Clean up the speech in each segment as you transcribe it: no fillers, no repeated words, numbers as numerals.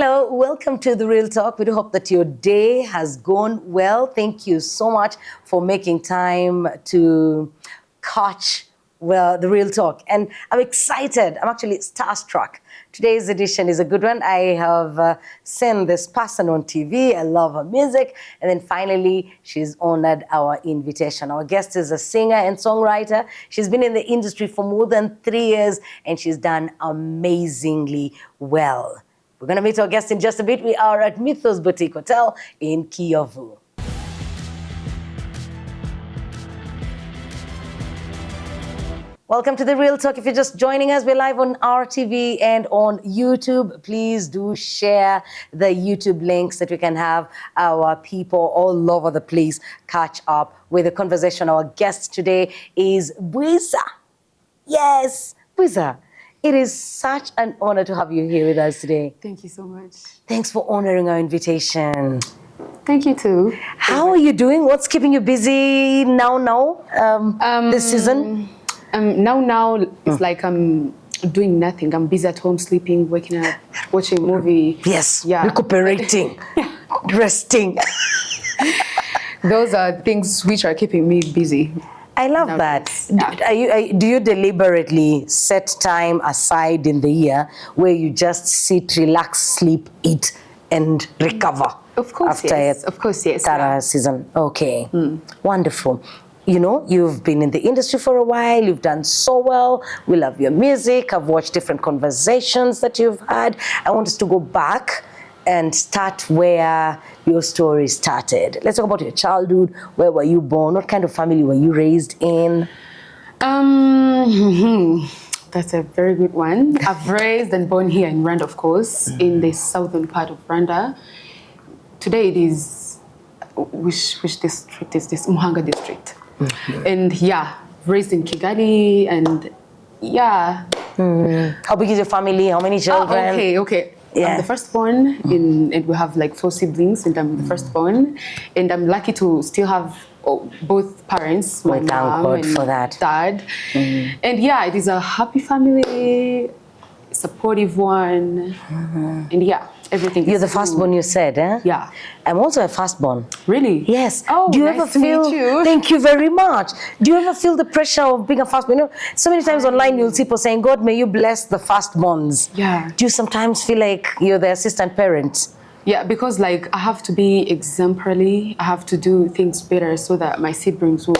Hello, welcome to The Real Talk. We do hope that your day has gone well. Thank you so much for making time to catch The Real Talk. And I'm excited. I'm actually starstruck. Today's edition is a good one. I have seen this person on TV. I love her music. And then finally, she's honored our invitation. Our guest is a singer and songwriter. She's been in the industry for more than 3 years, and she's done amazingly well. We're going to meet our guest in just a bit. We are at Mythos Boutique Hotel in Kiyovu. Welcome to The Real Talk. If you're just joining us, we're live on RTV and on YouTube. Please do share the YouTube links that we can have our people all over the place catch up with the conversation. Our guest today is Bwiza. Yes, Bwiza. It is such an honor to have you here with us today. Thank you so much. Thanks for honoring our invitation. Thank you too. How are you doing? What's keeping you busy now, this season? Now it's like I'm doing nothing. I'm busy at home, sleeping, waking up, watching a movie. Yes, yeah. Recuperating, resting. Those are things which are keeping me busy. I love that. Yeah. Do you deliberately set time aside in the year where you just sit, relax, sleep, eat, and recover? Of course, after yes. Of course, yes. Season. Okay, wonderful. You know, you've been in the industry for a while. You've done so well. We love your music. I've watched different conversations that you've had. I want us to go back and start where your story started. Let's talk about your childhood. Where were you born? What kind of family were you raised in? That's a very good one. I've raised and born here in Rwanda, of course, in the southern part of Rwanda. Today it is, which district is this? Muhanga district. And yeah, raised in Kigali and yeah. How big is your family? How many children? Okay. Yeah. I'm the firstborn, and we have like 4 siblings, and I'm the firstborn, and I'm lucky to still have both parents, my mom and for that. Dad. And yeah, it is a happy family, supportive one, and yeah, everything. You're the firstborn, you said, eh? Yeah. I'm also a firstborn. Really? Yes. Oh, do you nice ever to feel? meet you. Thank you very much. Do you ever feel the pressure of being a firstborn? You know, so many times online you'll see people saying, "God, may you bless the firstborns." Yeah. Do you sometimes feel like you're the assistant parent? Yeah, because like I have to be exemplary. I have to do things better so that my siblings will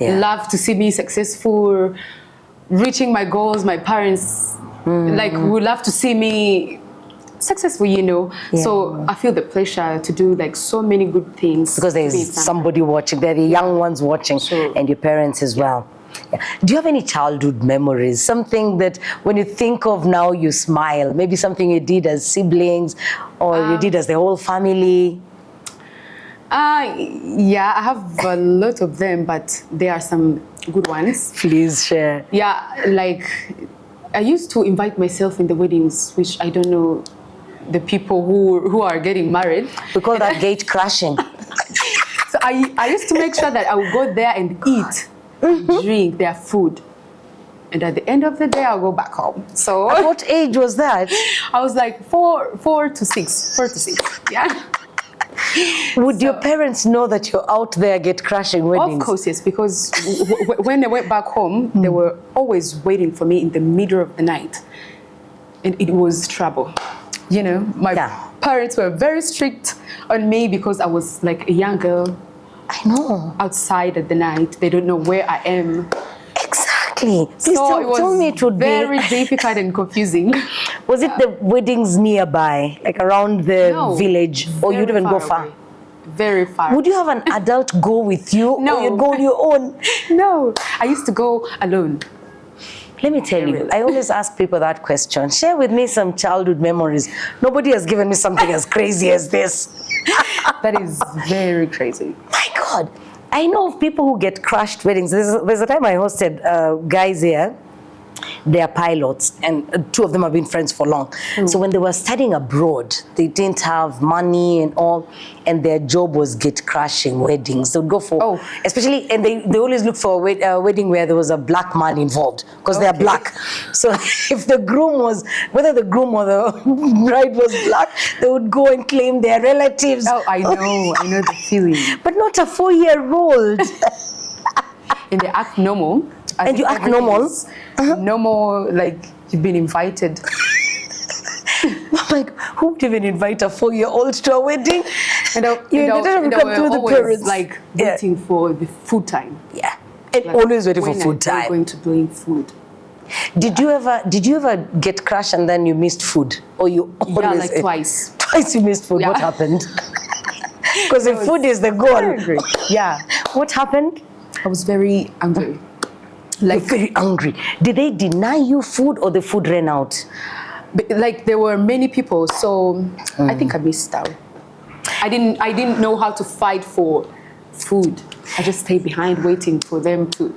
love to see me successful, reaching my goals. My parents like would love to see me successful, you know. So I feel the pressure to do like so many good things. Because there's somebody watching, there are the young ones watching, and your parents as well. Yeah. Do you have any childhood memories? Something that when you think of now you smile? Maybe something you did as siblings or you did as the whole family? Yeah, I have a lot of them, but there are some good ones. Please share. Yeah, like I used to invite myself in the weddings, which I don't know the people who are getting married. We call that gate crashing. So I used to make sure that I would go there and eat, drink their food. And at the end of the day, I'll go back home. So at what age was that? I was like 4 to 6, yeah. Would your parents know that you're out there gate crashing weddings? Of course, yes, because when I went back home, they were always waiting for me in the middle of the night. And it was trouble. You know, my parents were very strict on me because I was like a young girl. I know. Outside at the night. They don't know where I am. Exactly. Please tell me it would be very difficult and confusing. Was it the weddings nearby, like around the village, or you'd even go far? Away. Very far. Would you have an adult go with you, or you'd go on your own? No, I used to go alone. Let me tell you, I always ask people that question. Share with me some childhood memories. Nobody has given me something as crazy as this. That is very crazy. My God. I know of people who get crashed weddings. There's a time I hosted guys here they are pilots, and two of them have been friends for long. So when they were studying abroad, they didn't have money and all, and their job was gate crashing weddings. They would go for, especially, and they always look for a wedding where there was a black man involved, because they are black. So if the groom was, whether the groom or the bride was black, they would go and claim their relatives. Oh, I know the feeling. But not a 4-year-old. And they act normal. And you act normal? Normal, like you've been invited. I'm like, who would even invite a 4-year-old to a wedding? And you didn't come through the parents. Like waiting for the food time. Yeah, and like, always waiting for food time. Going to bring food. Did you ever get crashed and then you missed food, or you always? Yeah, like twice. Twice you missed food. Yeah. What happened? Because the food is the goal. Yeah. What happened? I was very angry. Like very angry. Did they deny you food, or the food ran out? Like there were many people, so I think I missed out. I didn't know how to fight for food. I just stayed behind waiting for them to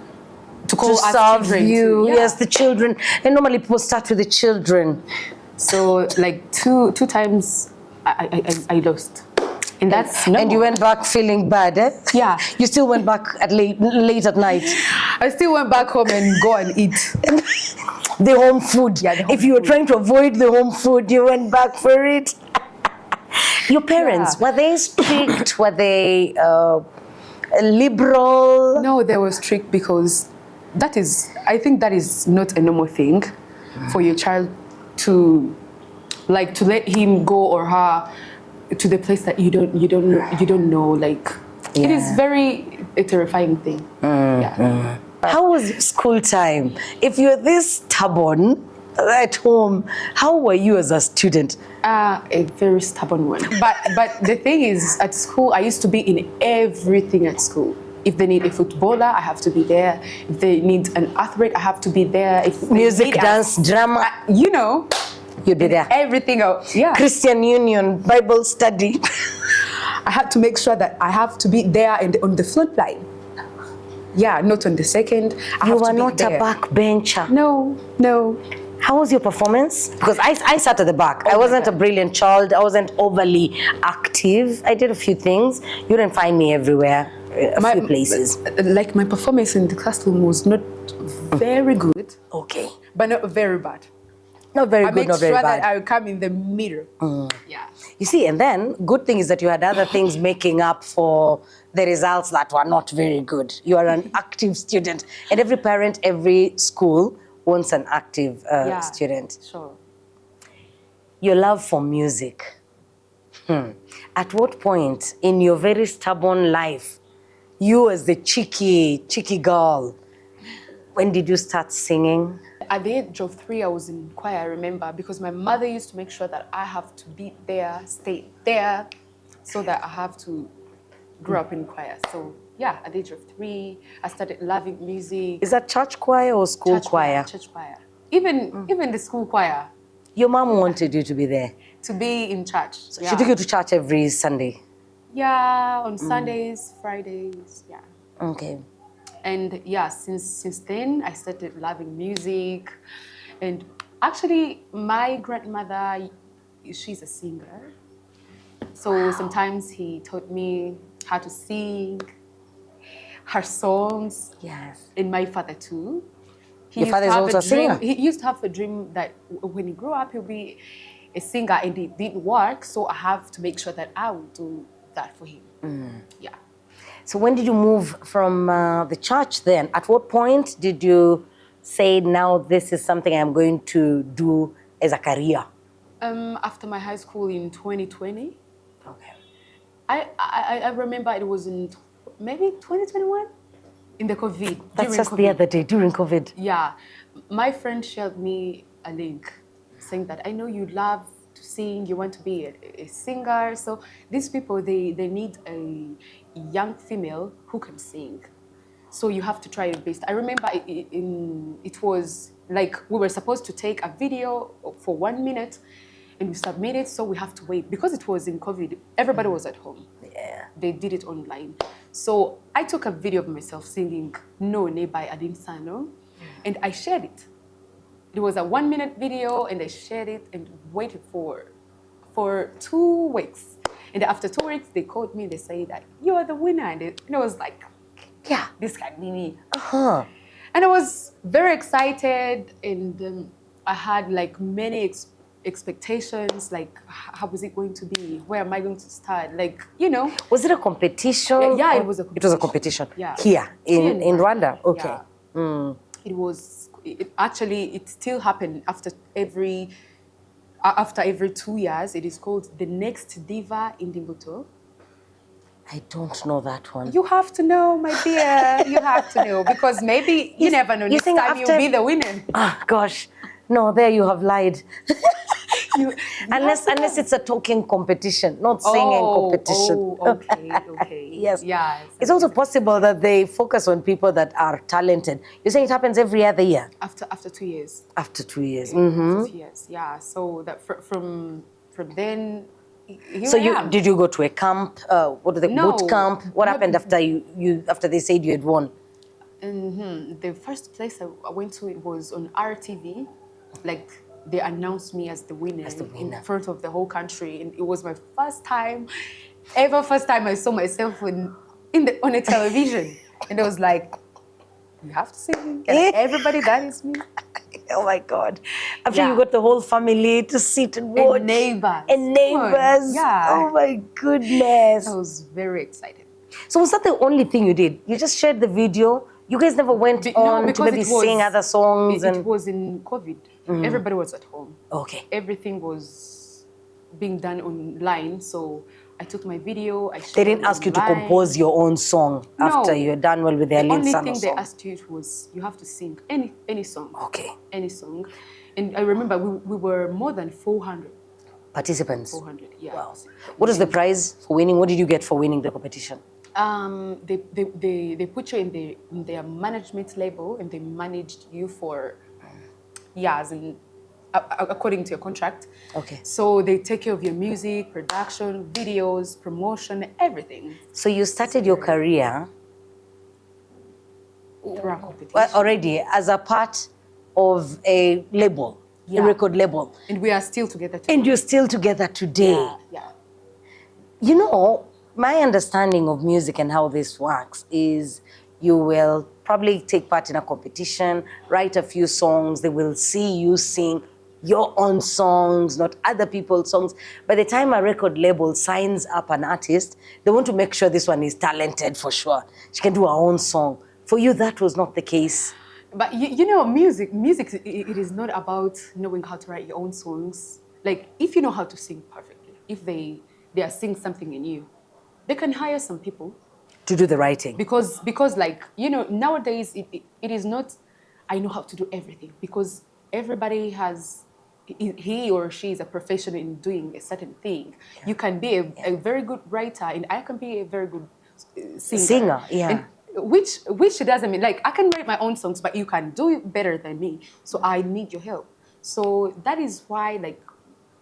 call us serve you. Yes, the children. And normally people start with the children. So like two times I lost. And that's normal. And you went back feeling bad, eh? Yeah. You still went back at late at night. I still went back home and go and eat. The home food. Yeah, if you were trying to avoid the home food, you went back for it. Your parents, were they strict? Were they liberal? No, they were strict, because I think that is not a normal thing for your child to let him go or her to the place that you don't know. Like it is a terrifying thing. How was school time? If you're this stubborn at home, how were you as a student? A very stubborn one. But the thing is, at school, I used to be in everything at school. If they need a footballer, I have to be there. If they need an athlete, I have to be there. If music, dance, drama, you'd be there. Everything else, Christian Union, Bible study. I had to make sure that I have to be there and on the front line. Yeah, not on the second. You were not a backbencher. No. How was your performance? Because I sat at the back. I wasn't a brilliant child. I wasn't overly active. I did a few things. You didn't find me everywhere, a few places. Like my performance in the classroom was not very good. Okay. But not very bad. Not very good, not very bad. I make sure that I will come in the middle. Yeah. You see, and then good thing is that you had other things making up for the results that were not very good. You are an active student, and every parent, every school wants an active student. Sure. Your love for music. At what point in your very stubborn life, you as the cheeky girl, when did you start singing? At the age of 3, I was in choir, I remember, because my mother used to make sure that I have to be there, stay there, so that I have to grow up in choir. So yeah, at the age of 3, I started loving music. Is that church choir or school choir? Church choir. Even the school choir. Your mom wanted you to be there? To be in church. So she took you to church every Sunday? Yeah, on Sundays, Fridays, yeah. Okay. And yeah, since then, I started loving music. And actually, my grandmother, she's a singer. So sometimes he taught me how to sing her songs. Yes. And my father too. Your father is also a singer? He used to have a dream that when he grew up, he'll be a singer, and it didn't work. So I have to make sure that I will do that for him. Yeah. So when did you move from the church then? At what point did you say, now this is something I'm going to do as a career? After my high school in 2020. Okay. I remember it was in maybe 2021, in the COVID. That's just COVID. The other day, during COVID. Yeah. My friend shared me a link saying that, I know you love to sing, you want to be a singer. So these people, they need a young female who can sing. So you have to try your best. I remember it was like we were supposed to take a video for 1 minute and we submitted, so we have to wait. Because it was in COVID, everybody was at home. Yeah. They did it online. So I took a video of myself singing No Ne by Adim Sano, and I shared it. It was a 1-minute video, and I shared it and waited for 2 weeks. And after 2 weeks, they called me. They say that you are the winner, and I was like, yeah, this can be me. And I was very excited, and I had like many expectations, like how was it going to be? Where am I going to start? Like, you know. Was it a competition? Yeah, it was a competition. It was a competition. Yeah. Here in Rwanda. Okay. Yeah. It was actually it still happened after every 2 years. It is called the Next Diva in Dimbuto. I don't know that one. You have to know, my dear. You have to know, because maybe you never know. Next time you'll be the winner. Oh gosh, no! There you have lied. Unless it's a talking competition, not singing competition. Oh, okay. Yes. Yeah. It's also possible that they focus on people that are talented. You're saying it happens every other year? After 2 years. After 2 years. After 2 years, yeah. So that from then. So did you go to a camp? Boot camp? What happened after after they said you had won? The first place I went to, it was on RTV, like they announced me as the winner in front of the whole country, and it was my first time I saw myself on a television, and I was like, you have to sing, everybody, that is me. Oh my God. After you got the whole family to sit and watch. And neighbors. Yeah. Oh my goodness. I was very excited. So was that the only thing you did? You just shared the video? You guys never went on to maybe sing other songs? It was in COVID. Everybody was at home. Okay. Everything was being done online. So I took my video. They didn't ask you to compose your own song after you had done well with the Alin Sano song? The only thing they asked you was you have to sing any song. Okay. Any song. And I remember we were more than 400. Participants? 400, yeah. Wow. What is the prize for winning? What did you get for winning the competition? They put you in their management label, and they managed you for years, and according to your contract. Okay. So they take care of your music, production, videos, promotion, everything. So you started your career already as a part of a label, a record label. And we are still together today. And you're still together today. Yeah. You know, my understanding of music and how this works is you will probably take part in a competition, write a few songs, they will see you sing your own songs, not other people's songs. By the time a record label signs up an artist, they want to make sure this one is talented for sure. She can do her own song. For you, that was not the case. But you know, music, it is not about knowing how to write your own songs. Like, if you know how to sing perfectly, if they are singing something in you, they can hire some people to do the writing. Because like, you know, nowadays it is not, I know how to do everything, because everybody has, he or she is a professional in doing a certain thing. You can be a very good writer, and I can be a very good singer. And which doesn't mean, like, I can write my own songs, but you can do it better than me. So I need your help. So that is why, like,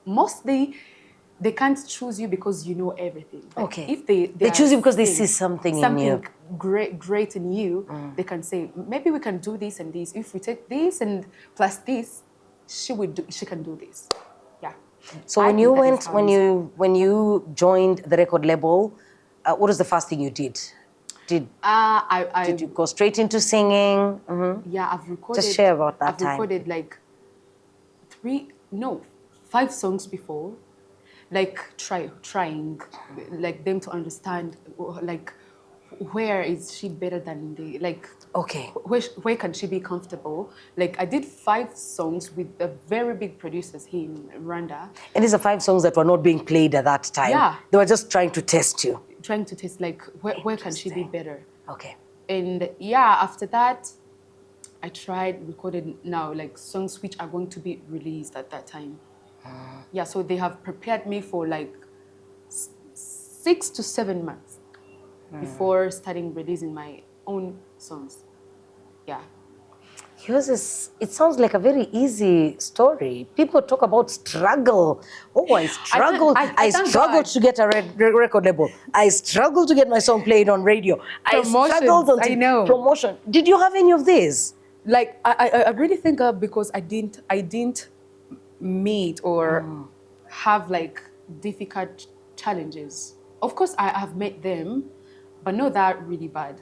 mostly they can't choose you because you know everything. Like, if they choose you because they see something in you. Great in you, they can say, maybe we can do this and this. If we take this and plus this, she can do this. Yeah. So when you joined the record label, what was the first thing you did? Did you go straight into singing? Yeah, I've recorded. Just share about that time. I've recorded like 5 songs before, like trying, like them to understand, like, where is she better than the, like, where can she be comfortable? Like, I did 5 songs with the very big producers here in Rwanda. And these are 5 songs that were not being played at that time. Yeah. They were just trying to test you. Trying to test, like, where can she be better? Okay. And yeah, after that, I tried recording now, like, songs which are going to be released at that time. Yeah, so they have prepared me for like 6 to 7 months before starting releasing my own songs. Yeah. Yours is, it sounds like a very easy story. People talk about struggle. Oh, I struggled. I struggled to get a record label. I struggled to get my song played on radio. I struggled on promotion. Did you have any of this? like I really think because I didn't meet or have like difficult challenges. Of course, I have met them, but not that really bad.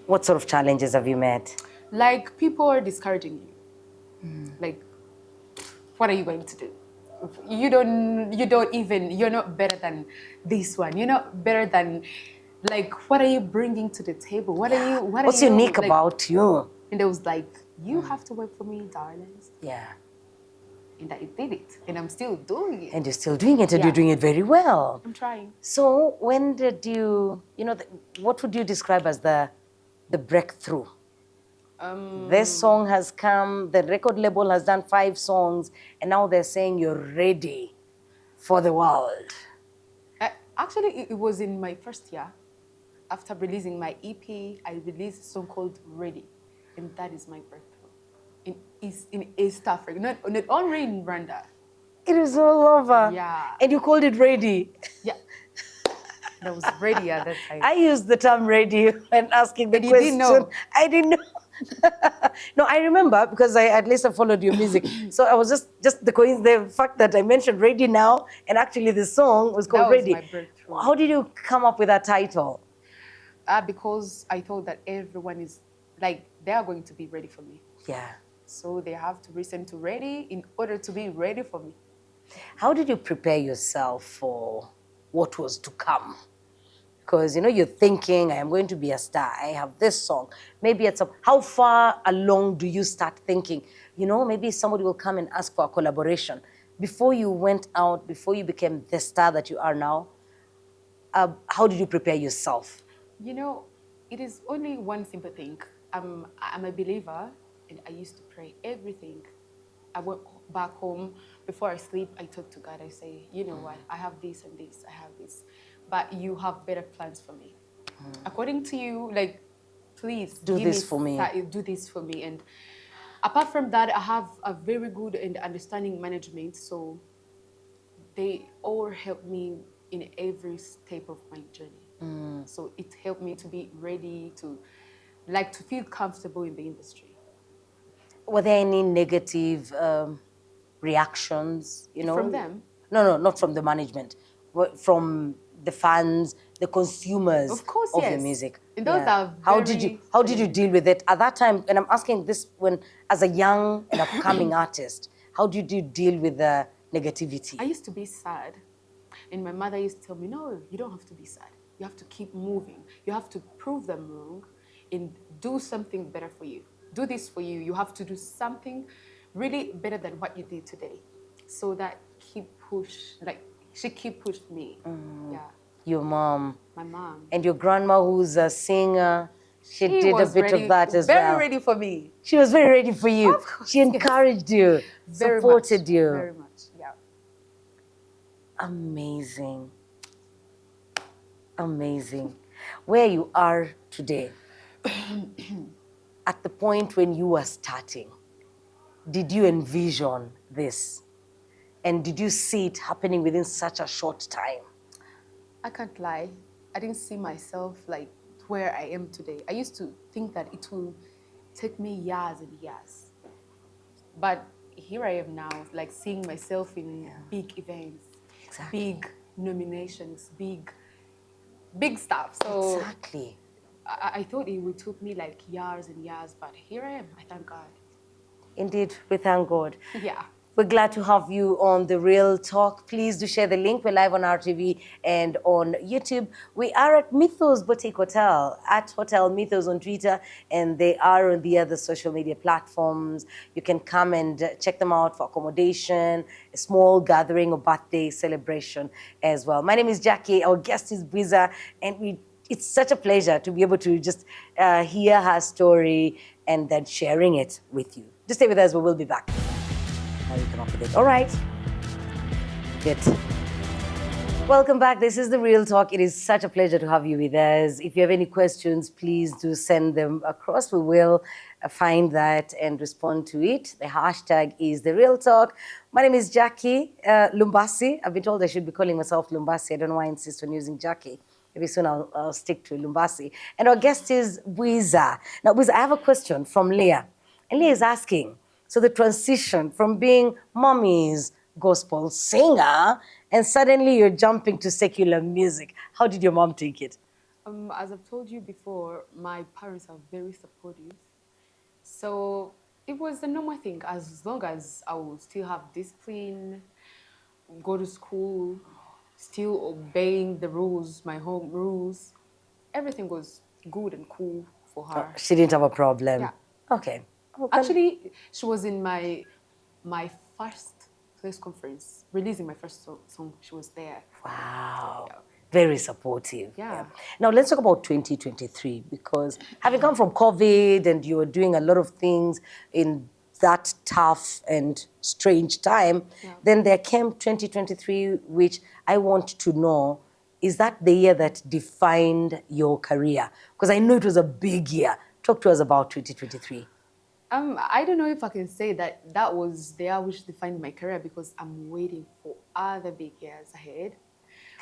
What sort of challenges have you met? Like people are discouraging you. Like, what are you going to do? You're not better than this one. You're not better than, like, what are you bringing to the table? What are What's you unique like? about you? And it was like, you have to work for me, darlings. Yeah. And I did it. And I'm still doing it. And you're still doing it, and Yeah. you're doing it very well. I'm trying. So when did what would you describe as the breakthrough? This song has come, the record label has done 5 songs, and now they're saying you're ready for the world. Actually, it was in my first year. After releasing my EP, I released a song called Ready. And that is my breakthrough. In East Africa, not only in Rwanda. It is all over. Yeah. And you called it ready. Yeah. That was ready at that time. I used the term ready when asking the And you question. didn't know. I didn't know. No, I remember because at least I followed your music. So I was just the fact that I mentioned ready now, and actually the song was called That was Ready. my breakthrough. How did you come up with that title? Because I thought that everyone is, like, they are going to be ready for me. Yeah. So they have to listen to Ready in order to be ready for me. How did you prepare yourself for what was to come? Because, you're thinking, I am going to be a star. I have this song. Maybe how far along do you start thinking, maybe somebody will come and ask for a collaboration? Before you went out, before you became the star that you are now, how did you prepare yourself? It is only one simple thing. I'm a believer, and I used to pray everything. I went back home. Before I sleep, I talk to God. I say, you know what? I have this and this. I have this. But you have better plans for me. According to you, like, please Do this for me. Do this for me. And apart from that, I have a very good and understanding management. So they all help me in every step of my journey. So it helped me to be ready to feel comfortable in the industry. Were there any negative reactions, From them? No, not from the management. From the fans, the consumers Of course, of yes. your music. And those are How did you deal with it at that time? And I'm asking this as a young and upcoming artist, how did you deal with the negativity? I used to be sad. And my mother used to tell me, no, you don't have to be sad. You have to keep moving. You have to prove them wrong and do something better for you. Do this for you. You have to do something really better than what you did today. So that she pushed me. Yeah. Your mom. My mom. And your grandma, who's a singer, she did a bit ready, of that as well. Very ready for me. She was very ready for you. Of course, she encouraged you, very supported much, you. Very much, yeah. Amazing. Amazing. Where you are today, at the point when you were starting, did you envision this? And did you see it happening within such a short time? I can't lie. I didn't see myself like where I am today. I used to think that it will take me years and years. But here I am now, like seeing myself in big events, big nominations, big stuff. So exactly. I thought it would take me like years and years, but here I am. I thank God. Indeed, we thank God. Yeah. We're glad to have you on The Real Talk. Please do share the link. We're live on RTV and on YouTube. We are at Mythos Boutique Hotel, at Hotel Mythos on Twitter, and they are on the other social media platforms. You can come and check them out for accommodation, a small gathering or birthday celebration as well. My name is Jackie. Our guest is Bwiza, and it's such a pleasure to be able to just hear her story and then sharing it with you. Just stay with us. We will be back. How you come up with it. All right. Good. Welcome back. This is The Real Talk. It is such a pleasure to have you with us. If you have any questions, please do send them across. We will find that and respond to it. The hashtag is The Real Talk. My name is Jackie Lumbasi. I've been told I should be calling myself Lumbasi. I don't know why I insist on using Jackie. Maybe soon I'll stick to Lumbasi. And our guest is Bwiza. Now, Bwiza, I have a question from Leah. And Leah is asking, so the transition from being mommy's gospel singer and suddenly you're jumping to secular music. How did your mom take it? As I've told you before, my parents are very supportive. So it was a normal thing. As long as I will still have discipline, go to school, still obeying the rules, my home rules, everything was good and cool for Oh, her. she didn't have a problem. Yeah. Okay. Oh, Actually, she was in my first press conference, releasing my first song. She was there. wow. Yeah. Very supportive. Yeah. Now let's talk about 2023 because having come from COVID and you were doing a lot of things in that tough and strange time, Yeah. then there came 2023, which I want to know, is that the year that defined your career? Because I know it was a big year. Talk to us about 2023. I don't know if I can say that that was the year which defined my career because I'm waiting for other big years ahead.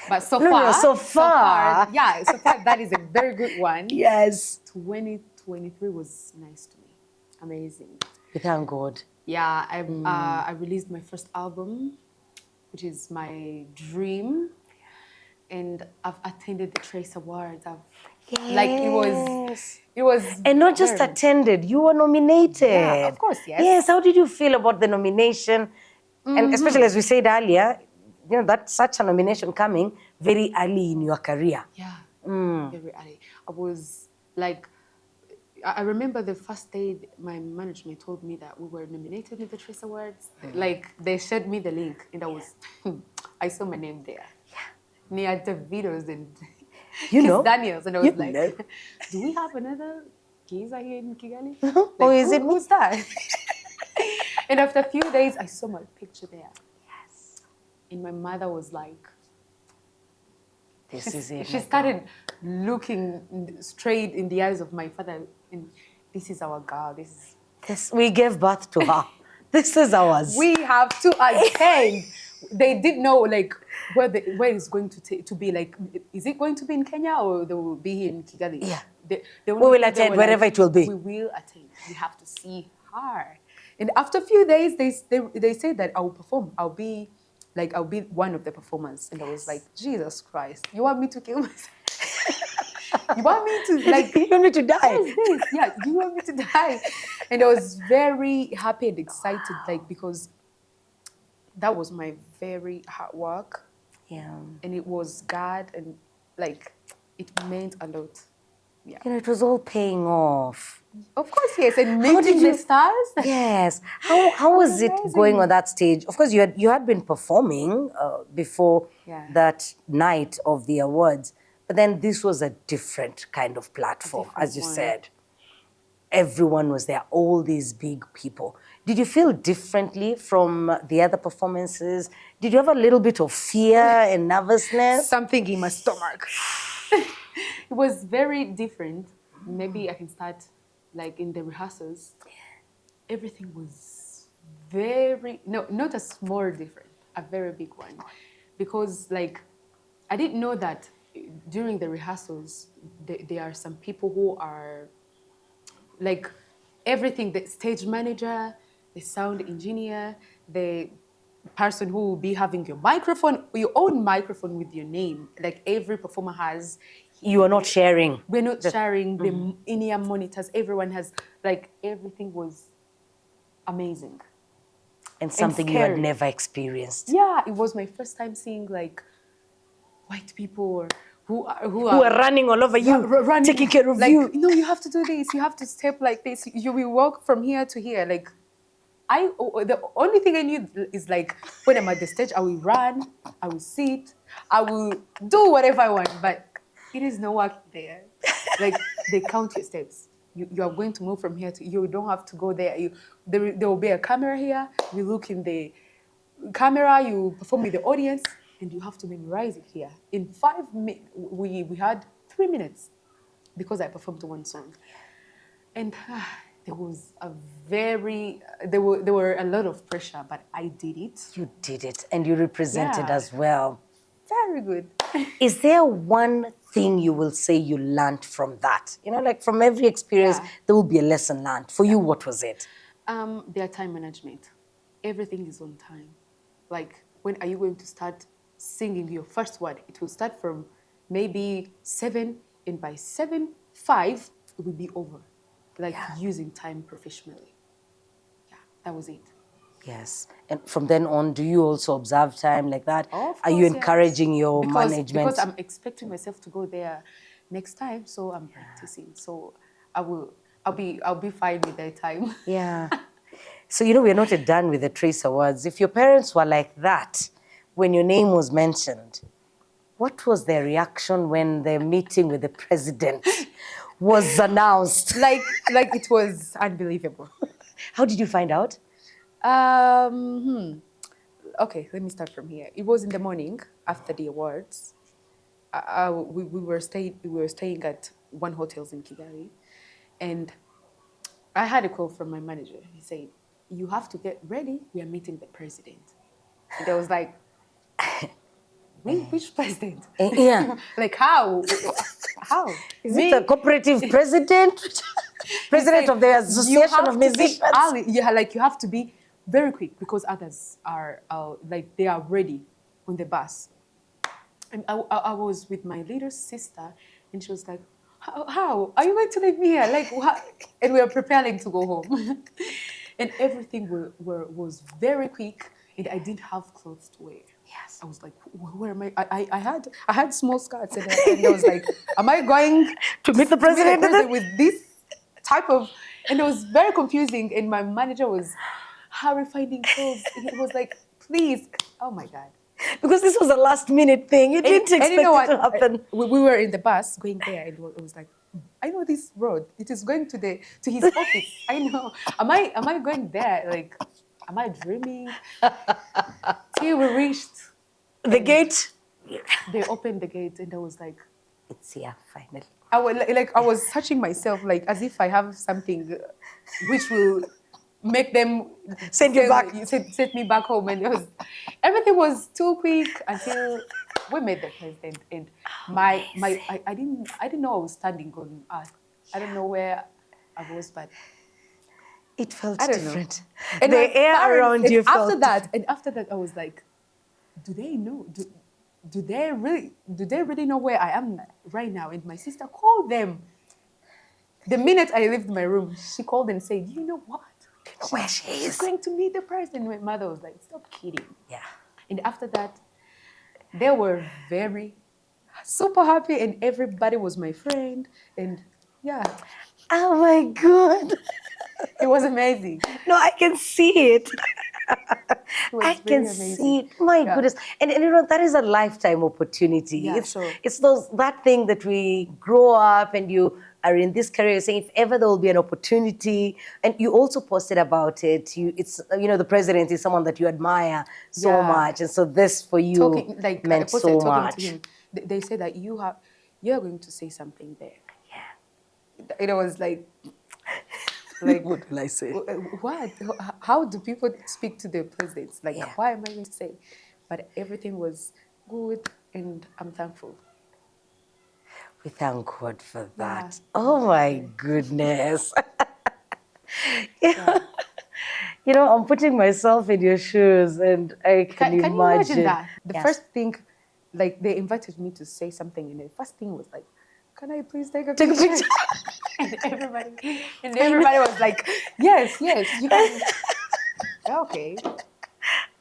But so No, far, no, so far. yeah, so far that is a very good one. Yes. 2023 was nice to me, amazing. We thank God. Yeah, I released my first album, which is my dream, and I've attended the Trace Awards. Like it was And not just very, attended, you were nominated. yeah, of course, yes. Yes, how did you feel about the nomination? And especially as we said earlier, you know, that's such a nomination coming very early in your career. Yeah, very early. I was like, I remember the first day my management told me that we were nominated in the Trace Awards. Like they shared me the link, and I was, I saw my name there. Yeah, near the videos and You Kiss know, Daniels, and I you was like, know. do we have another geezer here in Kigali? Or is it me? Who's that? And after a few days, I saw my picture there. Yes. And my mother was like, This is it. she started looking straight in the eyes of my father, and this is our girl. We gave birth to her. This is ours. We have to attend. They did know like where it's going to be. Like, is it going to be in Kenya or they will be here in Kigali? Yeah. They We will attend wherever it will be. We will attend. We have to see her. And after a few days, they said that I will perform. I'll be one of the performers. And I was like, Jesus Christ, you want me to kill myself? You want me to like? You want me to die? What is this? Yeah, you want me to die? And I was very happy and excited, like because that was my very hard work. Yeah. And it was God, and like it meant a lot. Yeah. You know, it was all paying off. Of course, yes. And meeting the stars. Yes. How was it amazing. going on that stage? Of course, you had been performing before that night of the awards, but then this was a different kind of platform, as you said. Everyone was there, all these big people. Did you feel differently from the other performances? Did you have a little bit of fear and nervousness? Something in my stomach. It was very different. Maybe I can start like in the rehearsals. Everything was not a small different, a very big one. Because like, I didn't know that during the rehearsals, there are some people who are like everything, the stage manager, the sound engineer, the person who will be having your own microphone with your name. Like every performer has. You are not sharing. We're not sharing the in-ear monitors. Everyone has, like, everything was amazing. And something you had never experienced. Yeah, it was my first time seeing like white people who are running all over you, taking care of like, you. No, you have to do this. You have to step like this. You will walk from here to here. Like, the only thing I knew is like when I'm at the stage, I will run, I will sit, I will do whatever I want. But it is no work there. Like they count your steps. You are going to move from here to. You don't have to go there. There will be a camera here. You look in the camera. You perform with the audience. And you have to memorize it here. In 5 minutes, we had 3 minutes because I performed one song. And there was there were a lot of pressure, but I did it. You did it, and you represented as well. very good. Is there one thing you will say you learned from that? You know, like from every experience, Yeah. there will be a lesson learned. For you, what was it? Their time management. Everything is on time. Like, when are you going to start singing your first word? It will start from maybe 7, and by 7:05, it will be over. Like, using time professionally. Yeah, that was it. Yes. And from then on, do you also observe time like that? Of Are you course, yes. encouraging your Because management? I'm expecting myself to go there next time, so I'm practicing. So I'll be fine with that time. Yeah. So, you know, we're not done with the Trace Awards. If your parents were like that when your name was mentioned, what was their reaction when the meeting with the president was announced? like it was unbelievable. How did you find out? Okay, let me start from here. It was in the morning after the awards. We were staying at one hotels in Kigali, and I had a call from my manager. He said, "You have to get ready. We are meeting the president." And I was like, which president? Yeah. Like, how? How? Is it the cooperative president? President Said, of the you Association of have to be Musicians? early. Yeah, like you have to be very quick because others are like they are ready on the bus. And I was with my little sister, and she was like, how are you going to leave me here? Like, what? And we were preparing to go home. And everything was very quick, and I didn't have clothes to wear. Yes. I was like, where am I? I had small skirts, and I was like, am I going To meet the president? with this type of? And it was very confusing. And my manager was, hurry finding clothes. And it was like, please, oh my God. Because this was a last minute thing. You didn't expect you know it to what? happen. We were in the bus going there, and it was like, I know this road. It is going to his office. I know. Am I going there? Like, am I dreaming? Till we reached The gate? they opened the gate, and I was like, It's here, finally. I was touching myself, like as if I have something which will make them Send you back. send me back home. And everything was too quick until we met the president. And I didn't know I was standing on earth. I don't know where I was, but It felt I don't different. know. And The my air parents- around and you after felt that, I was like, do they know? Do they really know where I am right now? And my sister called them. The minute I left my room, she called and said, you know what? where she She's is. going to meet the president. My mother was like, stop kidding. Yeah. And after that, they were very super happy, and everybody was my friend. And yeah, Oh my God. it was amazing. No, I can see it. It was I very can amazing. see it. My Yeah. goodness. And you know, that is a lifetime opportunity. Yeah, sure. It's that thing that we grow up and you are in this career saying if ever there will be an opportunity, and you also posted about it. The president is someone that you admire so Yeah. much. And so this for you I meant posted so talking much. to him. They said that you're going to say something there. Yeah. It was like What will I say? what? How do people speak to their presidents? Like, Yeah. why am I going to say? But everything was good, and I'm thankful. We thank God for that. Yeah. Oh my goodness. Yeah. You know, I'm putting myself in your shoes and I can Can you imagine that? The Yes. first thing, like, they invited me to say something, and the first thing was like, can I please take a Take a picture? picture. and everybody was like, yes, you can. Okay.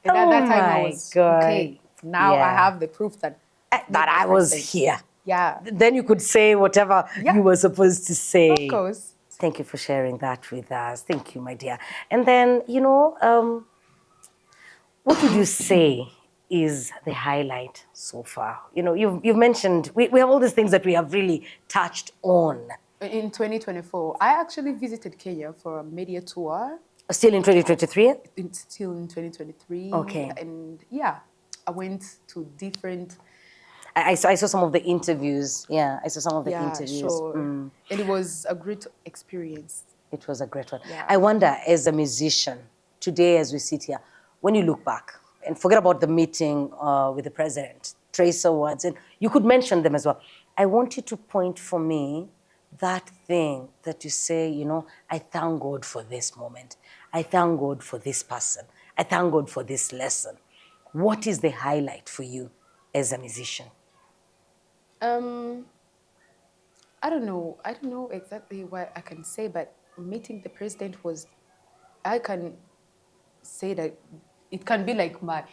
And at that time, I my was God. okay. Now I Yeah. have the proof that I was here. Yeah, Then you could say whatever Yeah. you were supposed to say. of course. Thank you for sharing that with us. Thank you, my dear. And then, what would you say is the highlight so far? You know, you've mentioned, we have all these things that we have really touched on. In 2024, I actually visited Kenya for a media tour. Still in 2023? Still in 2023. Okay. And yeah, I went to different. I saw some of the interviews. Yeah, I saw some of the Yeah, interviews. sure. And it was a great experience. It was a great one. Yeah. I wonder, as a musician, today as we sit here, when you look back, and forget about the meeting with the president, Trace Awards, and you could mention them as well. I want you to point for me that thing that you say, you know, I thank God for this moment. I thank God for this person. I thank God for this lesson. What is the highlight for you as a musician? Um, I don't know. I don't know exactly what I can say, but meeting the president was, I can say that it can be like my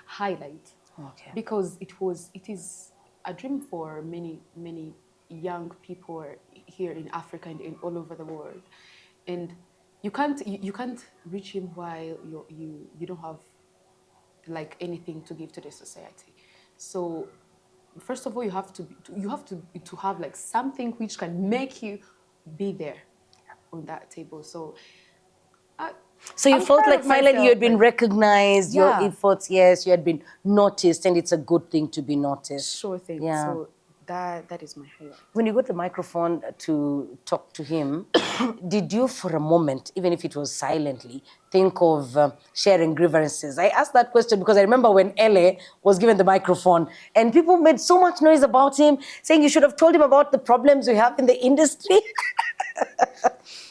highlight, Okay. because it is a dream for many young people here in Africa and all over the world, and you can't reach him while you don't have like anything to give to the society. So first of all, you have to have like something which can make you be there on that table. So I, So you I'm felt proud like of finally you myself. had been Like, recognized, your yeah, efforts, yes, you had been noticed, and it's a good thing to be noticed. sure thing. Yeah. So that is my highlight. When you got the microphone to talk to him, did you for a moment, even if it was silently, think of sharing grievances? I asked that question because I remember when Ele was given the microphone and people made so much noise about him, saying you should have told him about the problems we have in the industry.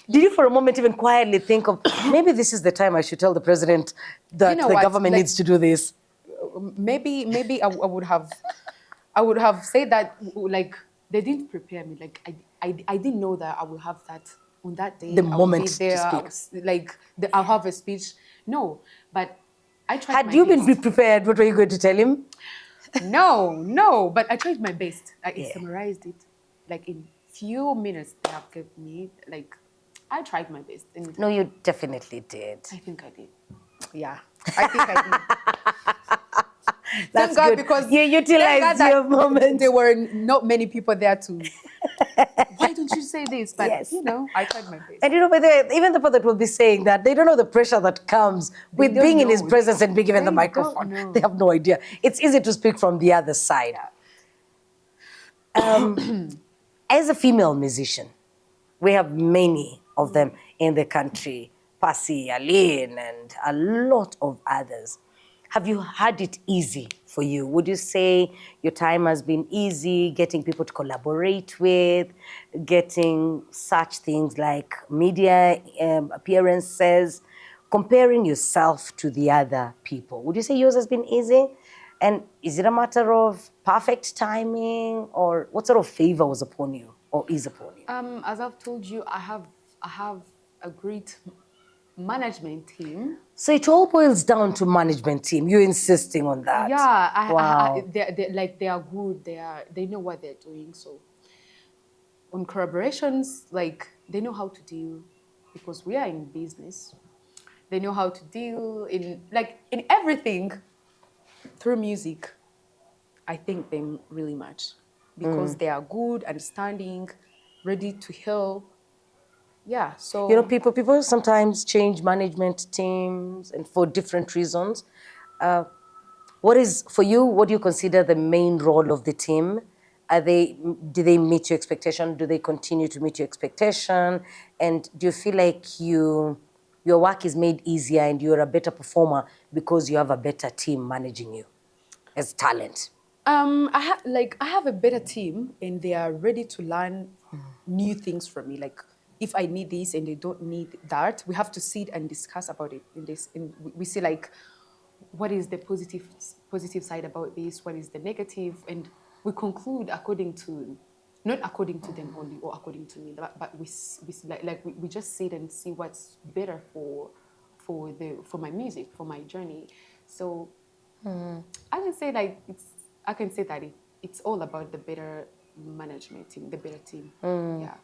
Did you for a moment even quietly think of, maybe this is the time I should tell the president You that know the what? government Like needs to do this? maybe I would have said that, like they didn't prepare me. Like I didn't know that I will have that on that The day. I will be moment to there. speak. I'll have a speech. No, but I tried Had my you been best. prepared, what were you going to tell him? No, but I tried my best. I Yeah. summarized it like in few minutes they have given me. Like I tried my best, and No, you definitely did. I think I did. Yeah, I think I did. That's Thank God, good. because You thank God utilized that your moment. there were not many people there to. Why don't you say this? But Yes. you know, I tried my best. And you know, by the way, even the people that will be saying that, they don't know the pressure that comes They with don't being in his know. presence and being given the They don't microphone. They know. have no idea. It's easy to speak from the other side. Yeah. As a female musician, we have many of them in the country, Pasi, Aline, and a lot of others. Have you had it easy for you? Would you say your time has been easy getting people to collaborate with, getting such things like media appearances, comparing yourself to the other people? Would you say yours has been easy? And is it a matter of perfect timing, or what sort of favor was upon you or is upon you? As I've told you, I have a great management team. So it all boils down to management team. You're insisting on that. Yeah, Wow. they are good. They know what they're doing. So on collaborations, like they know how to deal, because we are in business. They know how to deal in everything through music. I thank them really much because they are good, understanding, ready to help. Yeah, You know, so people sometimes change management teams and for different reasons. What is, for you, what do you consider the main role of the team? Do they meet your expectation? Do they continue to meet your expectation? And do you feel like your work is made easier and you're a better performer because you have a better team managing you as talent? I have a better team and they are ready to learn new things from me. Like if I need this and they don't need that, we have to sit and discuss about it in this. And we see like what is the positive side about this, what is the negative, and we conclude according to, not according to them only or according to me, but we just sit and see what's better for my music, for my journey. So I can say like I can say that it's all about the better management team, the better team. Yeah.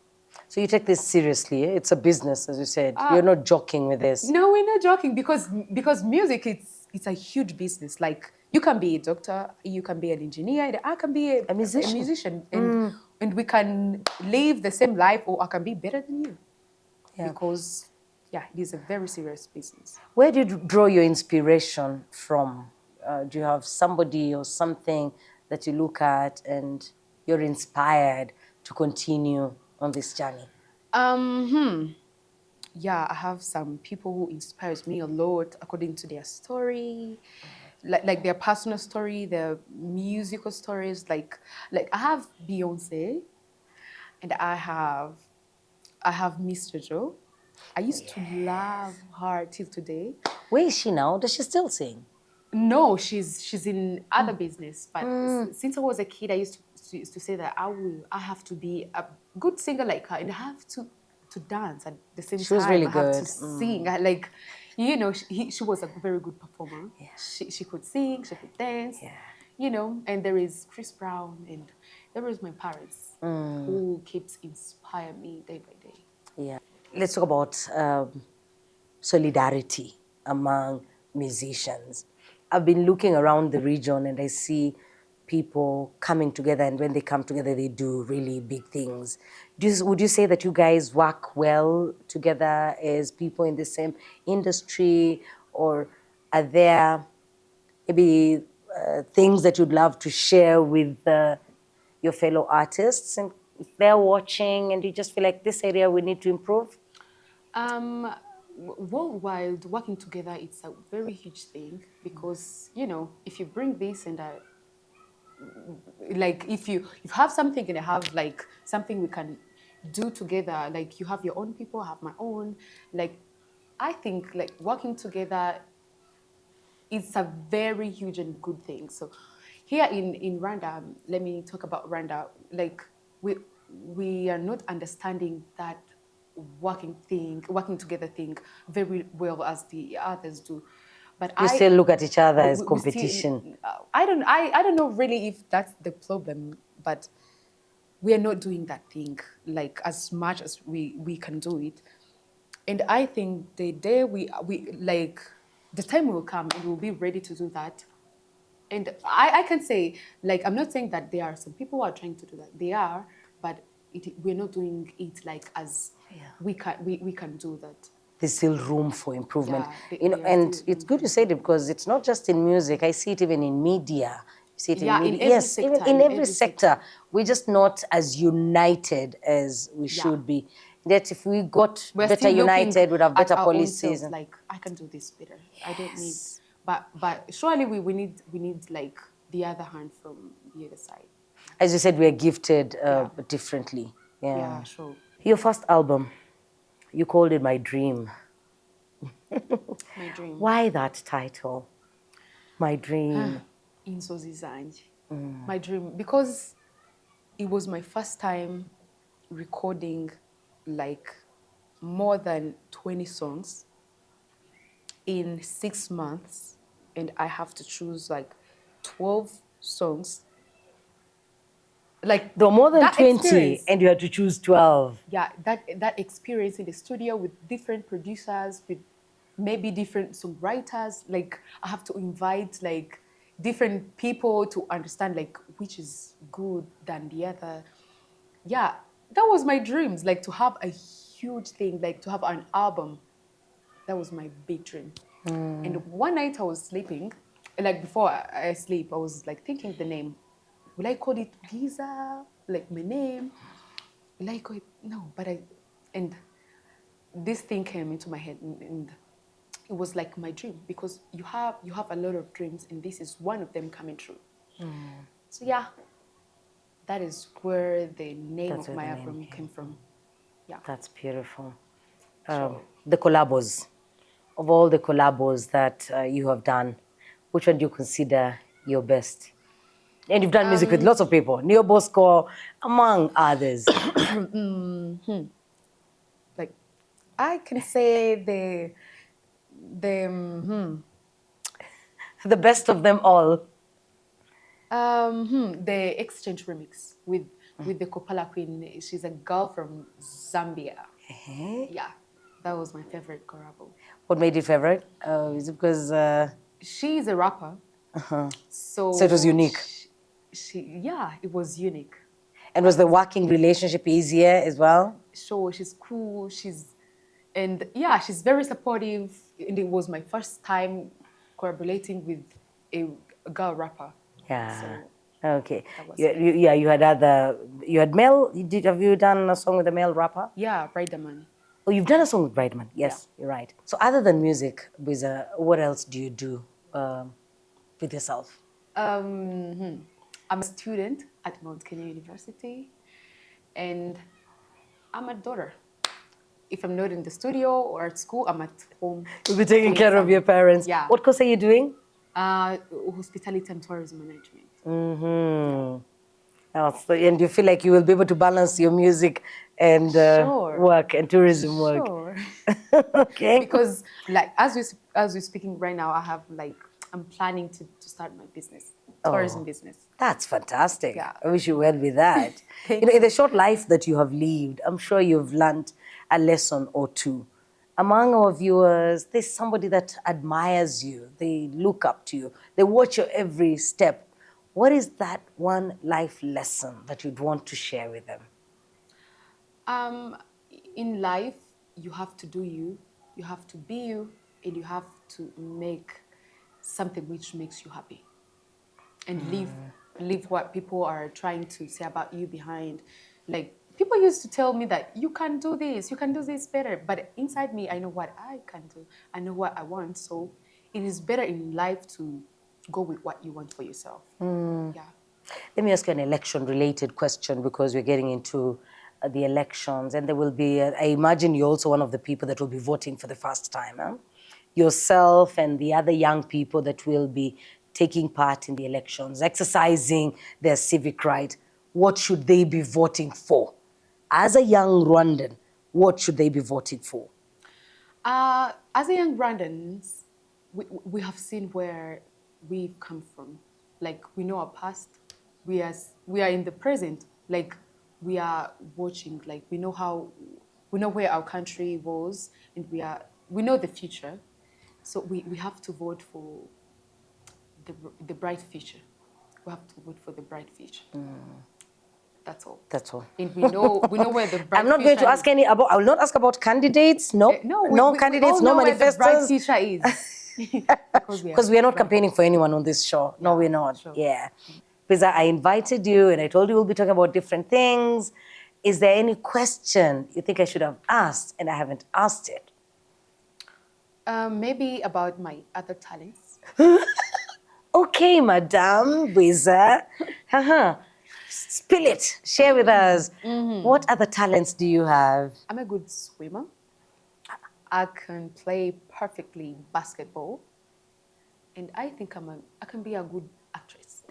So you take this seriously. Eh? It's a business, as you said. You're not joking with this. No, we're not joking, because music it's a huge business. Like you can be a doctor, you can be an engineer, and I can be A a musician. musician, and we can live the same life, or I can be better than you, Yeah. because yeah, it is a very serious business. Where do you draw your inspiration from? Do you have somebody or something that you look at and you're inspired to continue on this journey? Yeah, I have some people who inspires me a lot according to their story. like their personal story, their musical stories. Like I have Beyonce, and I have Mr. Joe. I used to love her till today. Where is she now? Does she still sing? No, she's in other business. But since I was a kid, I used to say that I have to be a good singer like her, and I have to dance at the same She was time. really I have to good. sing. She was a very good performer. She could sing, she could dance. And there is Chris Brown, and there is my parents who keeps inspire me day by day. Yeah. Let's talk about solidarity among musicians. I've been looking around the region and I see people coming together, and when they come together, they do really big things. Would you say that you guys work well together as people in the same industry, or are there maybe things that you'd love to share with your fellow artists, and if they're watching and you just feel like this area we need to improve? Worldwide, working together, it's a very huge thing because if you bring this and like if you have something and I have like something we can do together, like you have your own people, I have my own, like I think like working together, it's a very huge and good thing. So here in Rwanda, let me talk about Rwanda. Like we are not understanding that working together thing very well as the others do. But You still look at each other as we still, competition. I don't know really if that's the problem, but we are not doing that thing like as much as we can do it. And I think the day we like the time will come and we'll be ready to do that. And I can say, like, I'm not saying that there are some people who are trying to do that. They are, but we're not doing it like as we can do that. There's still room for improvement. Yeah, And it's good you said it, because it's not just in music. I see it even in media. You see it in media. In every Yes, sector, even in every sector. We're just not as united as we should be. That if we got We're better still looking united, we'd have at better our own policies. selves, like I can do this better. I don't need, but surely we need like the other hand from the other side. As you said, we're gifted differently. Yeah, sure. Your first album, you called it My Dream. My dream. Why that title? My Dream. Inzozi zanje. My dream, because it was my first time recording like more than 20 songs in 6 months, and I have to choose like 12 songs. Like There were more than that 20 experience. and you had to choose 12. Yeah, that experience in the studio with different producers, with maybe different songwriters. Like I have to invite like different people to understand like which is good than the other. Yeah, that was my dreams. Like to have a huge thing, like to have an album. That was my big dream. And one night I was sleeping, like before I sleep, I was like thinking the name. Will I call it Bwiza? Like my name? Will I call it? No, and this thing came into my head, and it was like my dream, because you have a lot of dreams, and this is one of them coming true. So yeah, that is where the name of my album came from. Yeah, That's beautiful. Sure. The collabos, of all the collabos that you have done, which one do you consider your best? And you've done music with lots of people, Neo Bosco, among others. Like I can say The best of them all. the Exchange remix with the Kopala Queen. She's a girl from Zambia. Yeah, that was my favorite collabo. What made you favorite? Is it because... She's a rapper, so So it was unique. Yeah, it was unique. And was the working relationship easier as well? So she's cool. And yeah, she's very supportive. And it was my first time collaborating with a girl rapper. Yeah. So Okay. that was You had male. Have you done a song with a male rapper? yeah, Brideman. Oh, you've done a song with Brightman. Yes, you're right. So other than music, Bwiza, what else do you do? with yourself? I'm a student at Mount Kenya University, and I'm a daughter. If I'm not in the studio or at school, I'm at home. You'll be taking doing care of some- your parents. Yeah. What course are you doing? Hospitality and tourism management. Mm-hmm. And you feel like you will be able to balance your music and Sure. work and tourism work. Sure. Okay. Because like as we're speaking right now, I'm planning to start my business, tourism business. That's fantastic. Yeah. I wish you well with that. Thank In the short life that you have lived, I'm sure you've learned a lesson or two. Among our viewers, there's somebody that admires you. They look up to you. They watch your every step. What is that one life lesson that you'd want to share with them? Um, in life, you have to do you, you have to be you, and you have to make something which makes you happy. And leave what people are trying to say about you behind. Like people used to tell me that you can do this, you can do this better. But inside me, I know what I can do. I know what I want. So it is better in life to go with what you want for yourself. Yeah. Let me ask you an election-related question because we're getting into the elections, and there will be, I imagine you're also one of the people that will be voting for the first time, huh? Yourself and the other young people that will be taking part in the elections, exercising their civic right. What should they be voting for? As a young Rwandan, what should they be voting for? As a young Rwandans, we have seen where we've come from. Like we know our past. We are in the present. Like we are watching. Like we know where our country was, and we know the future. So we have to vote for the bright future. We have to vote for the bright future. That's all. That's all. And we know where the bright I'm not going to future ask any about, I will not ask about candidates. No, no, candidates, all no know where the bright manifestos. future is. Because we are not campaigning for anyone on this show. No, we're not. Sure. Yeah. Because I invited you and I told you we'll be talking about different things. Is there any question you think I should have asked and I haven't asked it? Maybe about my other talents. Okay, Madame Bwiza. Spill it. Share with us. What other talents do you have? I'm a good swimmer. I can play perfectly basketball, and I think I can be a good actress.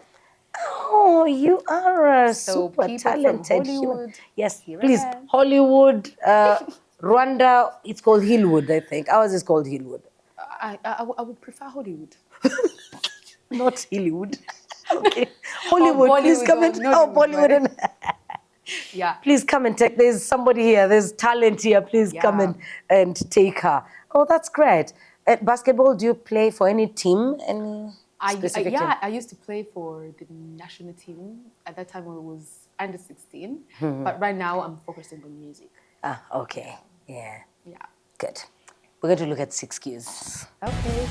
Oh, you are a So super people from talented human. Hollywood, Yes, here I please. am. Hollywood, Rwanda, it's called Hillwood, I think. Ours is called Hillwood. I would prefer Hollywood. Not Hollywood. Okay. Hollywood, please Bollywood come or and Nollywood, Bollywood but- and Yeah. please come and take. There's somebody here. There's talent here. Please come Yeah. and take her. Oh, that's great. At basketball, do you play for any team? Any specific team? I used to play for the national team. At that time, I was under 16. But right now, I'm focusing on music. Ah, okay. Yeah. Yeah. Good. We're going to look at 6 cues. Okay.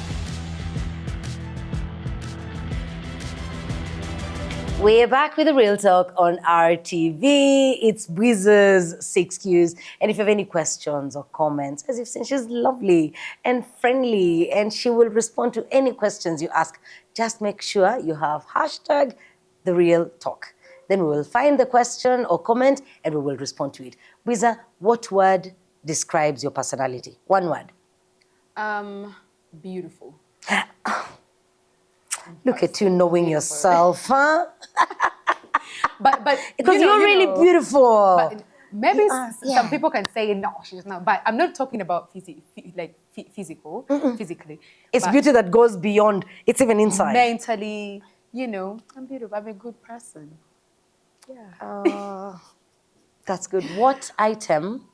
We're back with the Real Talk on RTV. It's Bwiza's 6 Qs. And if you have any questions or comments, as you've seen, she's lovely and friendly, and she will respond to any questions you ask. Just make sure you have hashtag the Real Talk. Then we will find the question or comment and we will respond to it. Bwiza, what word describes your personality? One word. Beautiful. Look at you knowing yourself, huh? But Because you know, you're really beautiful. But maybe Yeah. some people can say no, she's not. But I'm not talking about physically. It's but beauty that goes beyond, it's even inside. mentally, you know, I'm beautiful. I'm a good person. Yeah. That's good. What item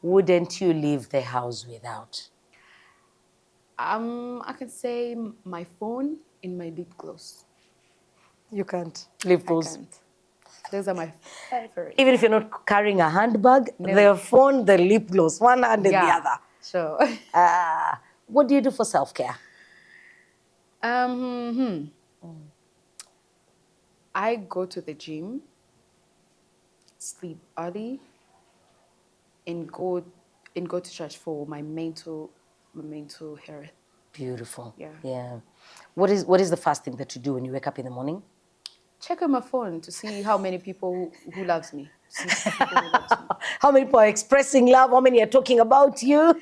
wouldn't you leave the house without? I can say my phone and my lip gloss. You can't leave I those. can't. Those are my favorite. Even if you're not carrying a handbag, Never. the phone, the lip gloss, one hand and the other. Sure. What do you do for self-care? I go to the gym, sleep early, and go to church for my mental health. Beautiful. Yeah. Yeah. What is the first thing that you do when you wake up in the morning? Check on my phone to see how many people who loves me. See people who loves me. How many people are expressing love? How many are talking about you?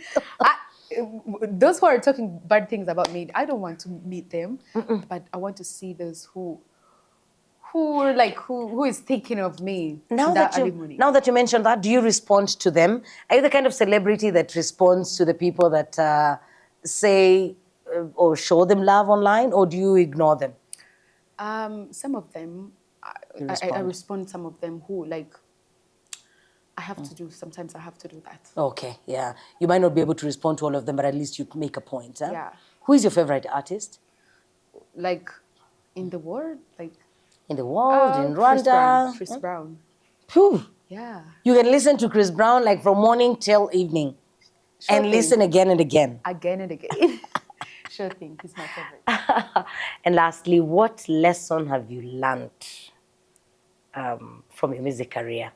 Those who are talking bad things about me, I don't want to meet them, but I want to see those who is thinking of me in that early morning. Now that you mentioned that, do you respond to them? Are you the kind of celebrity that responds to the people that say or show them love online, or do you ignore them? Some of them, I respond. Some of them who I have to do. Sometimes I have to do that. Okay, yeah. You might not be able to respond to all of them, but at least you make a point. Huh? Yeah. Who is your favorite artist? Like in the world, In the world, in Chris Rwanda? Brown. Chris Brown. Phew. Yeah. You can listen to Chris Brown like from morning till evening. Sure and thing. listen again and again. Again and again. Sure thing. He's my favorite. And lastly, what lesson have you learned from your music career?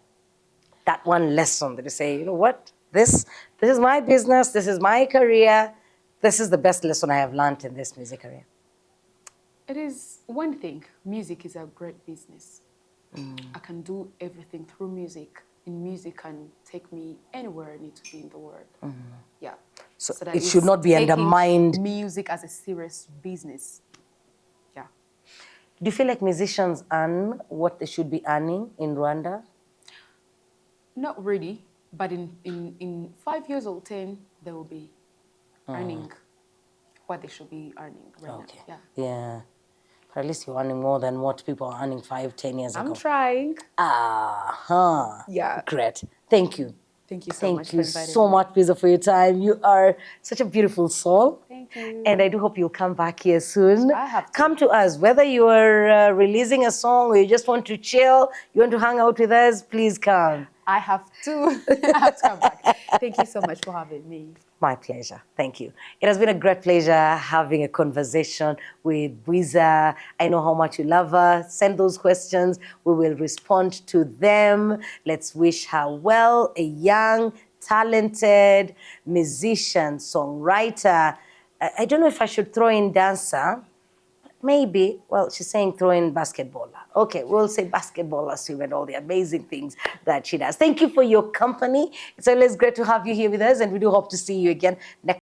That one lesson that you say, you know what, this is my business, this is my career, this is the best lesson I have learned in this music career. It is one thing. Music is a great business. I can do everything through music. And music can take me anywhere I need to be in the world. Yeah. So that it should not be taking undermined. Music as a serious business. Yeah. Do you feel like musicians earn what they should be earning in Rwanda? Not really, but in 5 years or 10, they will be earning what they should be earning right now. Yeah. Yeah. But at least you're earning more than what people are earning 5, 10 years ago. I'm trying. Yeah. Great. Thank you. Thank you so much for inviting me. Thank you so much, Bwiza, for your time. You are such a beautiful soul. Thank you. And I do hope you'll come back here soon. I have to. Come to us. Whether you are releasing a song or you just want to chill, you want to hang out with us, please come. I have to. I have to come back. Thank you so much for having me. My pleasure. Thank you. It has been a great pleasure having a conversation with Bwiza. I know how much you love her. Send those questions. We will respond to them. Let's wish her well, a young, talented musician, songwriter. I don't know if I should throw in dancer. Maybe, well, she's saying throw in basketballer. Okay, we'll say basketballer, swim, and all the amazing things that she does. Thank you for your company. It's always great to have you here with us, and we do hope to see you again next